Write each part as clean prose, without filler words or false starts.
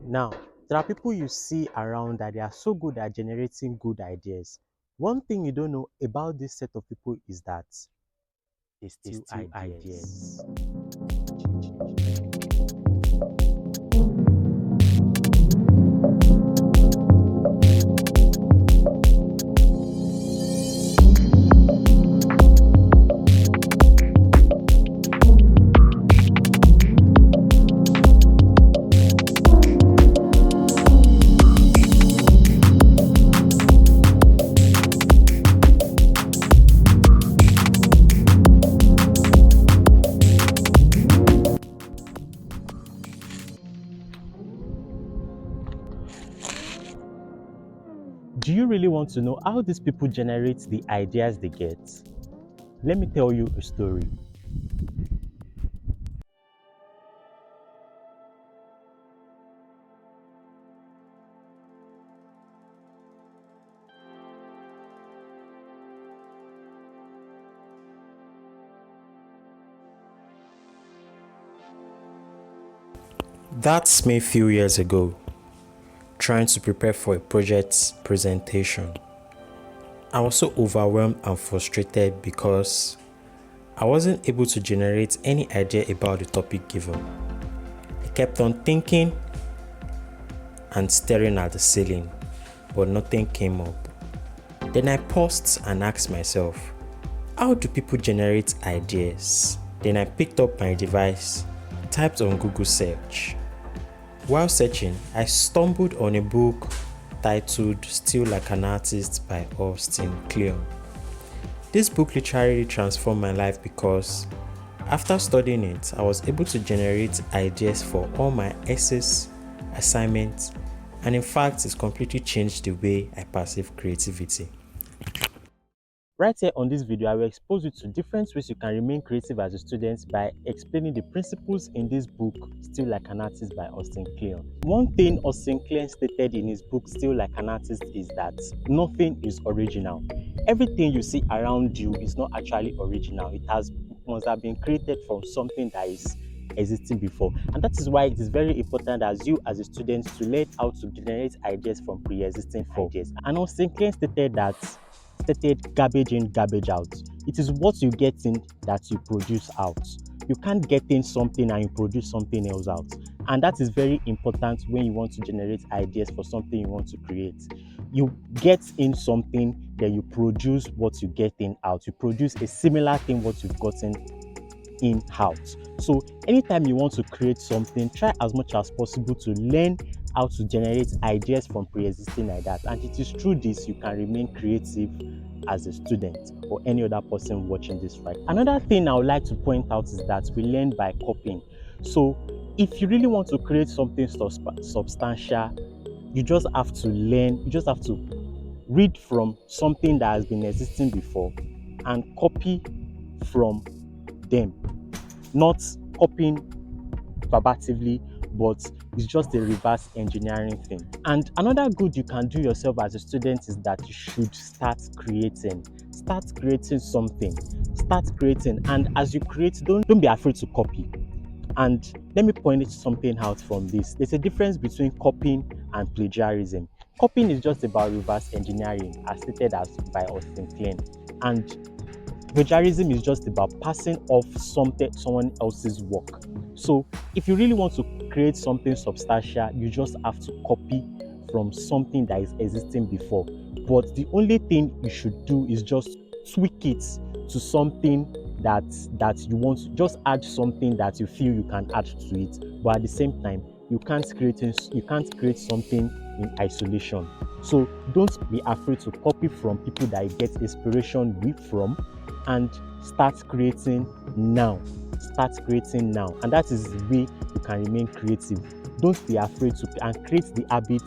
Now, there are people you see around that they are so good at generating good ideas. One thing you don't know about this set of people is that they steal ideas. Do you really want to know how these people generate the ideas they get? Let me tell you a story. That's me a few years ago, trying to prepare for a project presentation. I was so overwhelmed and frustrated because I wasn't able to generate any idea about the topic given. I kept on thinking and staring at the ceiling, but nothing came up. Then I paused and asked myself, how do people generate ideas? Then I picked up my device, typed on Google search. While searching, I stumbled on a book titled Still Like an Artist by Austin Kleon. This book literally transformed my life because after studying it, I was able to generate ideas for all my essays, assignments, and in fact, it completely changed the way I perceive creativity. Right here on this video, I will expose you to different ways you can remain creative as a student by explaining the principles in this book, Still Like an Artist by Austin Kleon. One thing Austin Kleon stated in his book, Still Like an Artist, is that nothing is original. Everything you see around you is not actually original. It must have been created from something that is existing before, and that is why it is very important as you as a student to learn how to generate ideas from pre-existing ideas. And Austin Kleon stated garbage in, garbage out. It is what you get in that you produce out. You can't get in something and you produce something else out. And that is very important when you want to generate ideas for something you want to create. You get in something, then you produce what you get in out. You produce a similar thing what you've gotten in out. So anytime you want to create something, try as much as possible to learn how to generate ideas from pre-existing ideas, and it is through this you can remain creative as a student or any other person watching this right. Another thing I would like to point out is that we learn by copying. So if you really want to create something substantial, you just have to learn, you just have to read from something that has been existing before and copy from them, not copying verbatively, but it's just a reverse engineering thing. And another good you can do yourself as a student is that you should start creating. Start creating something. Start creating, and as you create, don't be afraid to copy. And let me point something out from this. There's a difference between copying and plagiarism. Copying is just about reverse engineering, as stated as by Austin Kleon, and plagiarism is just about passing off someone else's work. So if you really want to create something substantial, you just have to copy from something that is existing before. But the only thing you should do is just tweak it to something that you want to, just add something that you feel you can add to it. But at the same time, you can't create something in isolation. So don't be afraid to copy from people that you get inspiration from, and start creating now. Start creating now, and that is the way you can remain creative. Don't be afraid to, and create the habit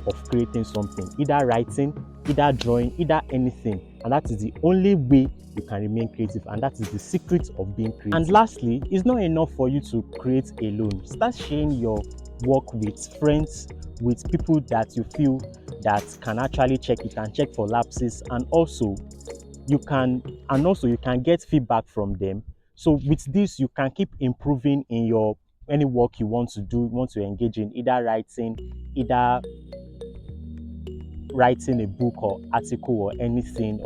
of creating something, either writing, either drawing, either anything, and that is the only way you can remain creative, and that is the secret of being creative. And lastly, it's not enough for you to create alone. Start sharing your work with friends, with people that you feel that can actually check. You can check for lapses, and also you can get feedback from them. So with this, you can keep improving in your any work you want to do, want to engage in, either writing a book or article or anything.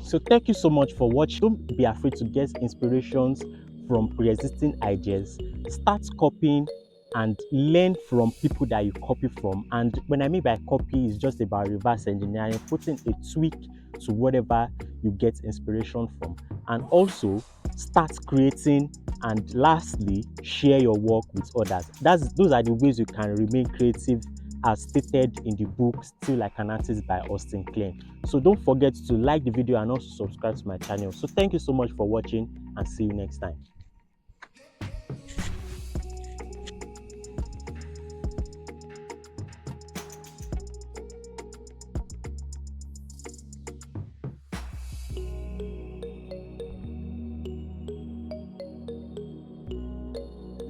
So thank you so much for watching. Don't be afraid to get inspirations from pre-existing ideas. Start copying and learn from people that you copy from. And when I mean by copy, it's just about reverse engineering, putting a tweak to whatever you get inspiration from. And also start creating, and lastly, share your work with others. Those are the ways you can remain creative, as stated in the book Still Like an Artist by Austin Klein. So don't forget to like the video and also subscribe to my channel. So thank you so much for watching, and see you next time.